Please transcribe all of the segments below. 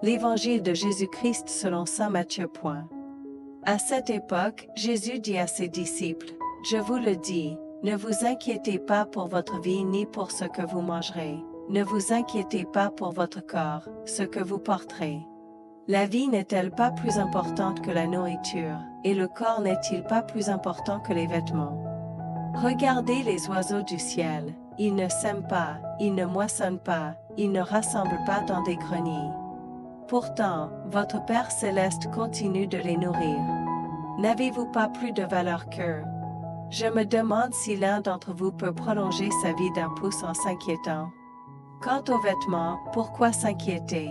L'Évangile de Jésus-Christ selon saint Matthieu. À cette époque, Jésus dit à ses disciples, « Je vous le dis, ne vous inquiétez pas pour votre vie ni pour ce que vous mangerez, ne vous inquiétez pas pour votre corps, ce que vous porterez. La vie n'est-elle pas plus importante que la nourriture, et le corps n'est-il pas plus important que les vêtements? Regardez les oiseaux du ciel, ils ne sèment pas, ils ne moissonnent pas, ils ne rassemblent pas dans des greniers. Pourtant, votre Père céleste continue de les nourrir. N'avez-vous pas plus de valeur qu'eux? Je me demande si l'un d'entre vous peut prolonger sa vie d'un pouce en s'inquiétant. Quant aux vêtements, pourquoi s'inquiéter?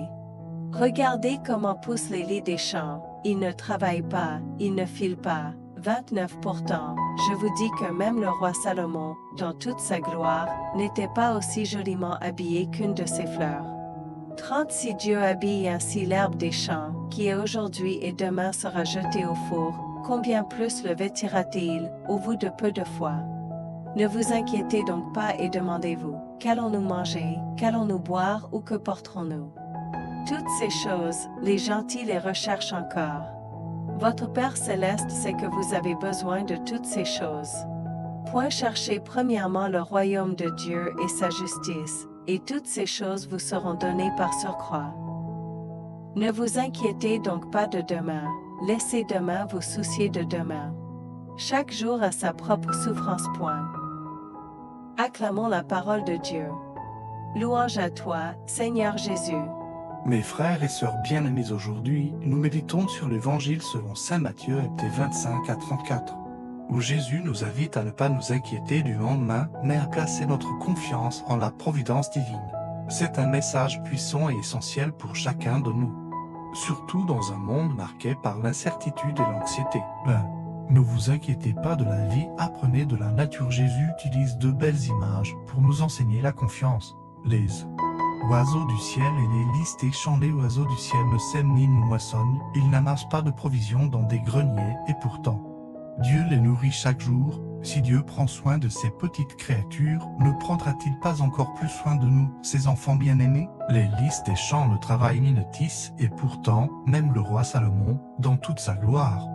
Regardez comment poussent les lys des champs, ils ne travaillent pas, ils ne filent pas. 29 Pourtant, je vous dis que même le roi Salomon, dans toute sa gloire, n'était pas aussi joliment habillé qu'une de ses fleurs. 30 Si Dieu habille ainsi l'herbe des champs, qui est aujourd'hui et demain sera jetée au four, combien plus le vêtira-t-il, ô vous de peu de foi? Ne vous inquiétez donc pas et demandez-vous, qu'allons-nous manger, qu'allons-nous boire ou que porterons-nous? Toutes ces choses, les gentils les recherchent encore. Votre Père céleste sait que vous avez besoin de toutes ces choses. Cherchez premièrement le royaume de Dieu et sa justice, et toutes ces choses vous seront données par surcroît. Ne vous inquiétez donc pas de demain, laissez demain vous soucier de demain. Chaque jour a sa propre souffrance. Acclamons la parole de Dieu. Louange à toi, Seigneur Jésus. Mes frères et sœurs bien-aimés, aujourd'hui, nous méditons sur l'Évangile selon saint Matthieu, pt 25 à 34, où Jésus nous invite à ne pas nous inquiéter du lendemain, mais à placer notre confiance en la providence divine. C'est un message puissant et essentiel pour chacun de nous, surtout dans un monde marqué par l'incertitude et l'anxiété. Ne vous inquiétez pas de la vie, apprenez de la nature. Jésus utilise deux belles images pour nous enseigner la confiance. Les oiseaux du ciel et les lys des champs. Les oiseaux du ciel ne sèment ni ne moissonnent, ils n'amassent pas de provisions dans des greniers, et pourtant, Dieu les nourrit chaque jour. Si Dieu prend soin de ces petites créatures, ne prendra-t-il pas encore plus soin de nous, ses enfants bien-aimés? Les lys des champs ne travaillent ni ne tissent, et pourtant, même le roi Salomon, dans toute sa gloire,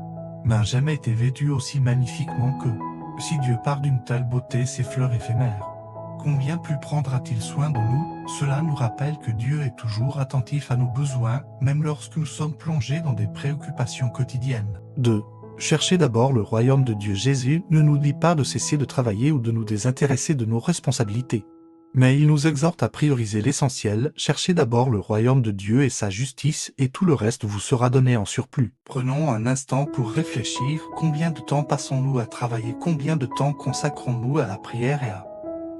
n'a jamais été vêtu aussi magnifiquement qu'eux. Si Dieu part d'une telle beauté ses fleurs éphémères, combien plus prendra-t-il soin de nous? Cela nous rappelle que Dieu est toujours attentif à nos besoins, même lorsque nous sommes plongés dans des préoccupations quotidiennes. 2. Cherchez d'abord le royaume de Dieu. Jésus ne nous dit pas de cesser de travailler ou de nous désintéresser de nos responsabilités. Mais il nous exhorte à prioriser l'essentiel. Cherchez d'abord le royaume de Dieu et sa justice, et tout le reste vous sera donné en surplus. Prenons un instant pour réfléchir. Combien de temps passons-nous à travailler? Combien de temps consacrons-nous à la prière et à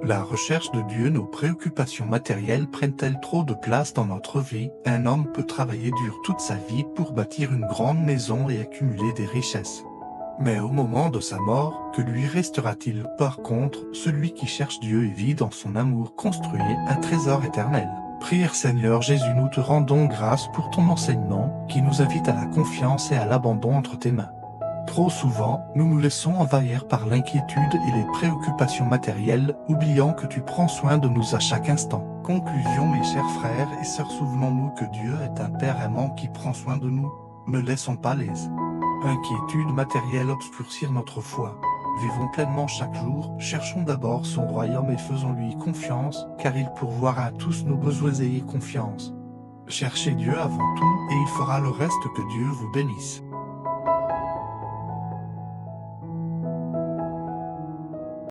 la recherche de Dieu? Nos préoccupations matérielles prennent-elles trop de place dans notre vie? Un homme peut travailler dur toute sa vie pour bâtir une grande maison et accumuler des richesses. Mais au moment de sa mort, que lui restera-t-il? Par contre, celui qui cherche Dieu et vit dans son amour construit un trésor éternel. Prière. Seigneur Jésus, nous te rendons grâce pour ton enseignement qui nous invite à la confiance et à l'abandon entre tes mains. Trop souvent, nous nous laissons envahir par l'inquiétude et les préoccupations matérielles, oubliant que tu prends soin de nous à chaque instant. Conclusion. Mes chers frères et sœurs, souvenons-nous que Dieu est un Père aimant qui prend soin de nous. Ne laissons pas les inquiétudes matérielles obscurcir notre foi. Vivons pleinement chaque jour, cherchons d'abord son royaume et faisons-lui confiance, car il pourvoira à tous nos besoins. Ayez confiance. Cherchez Dieu avant tout, et il fera le reste. Que Dieu vous bénisse.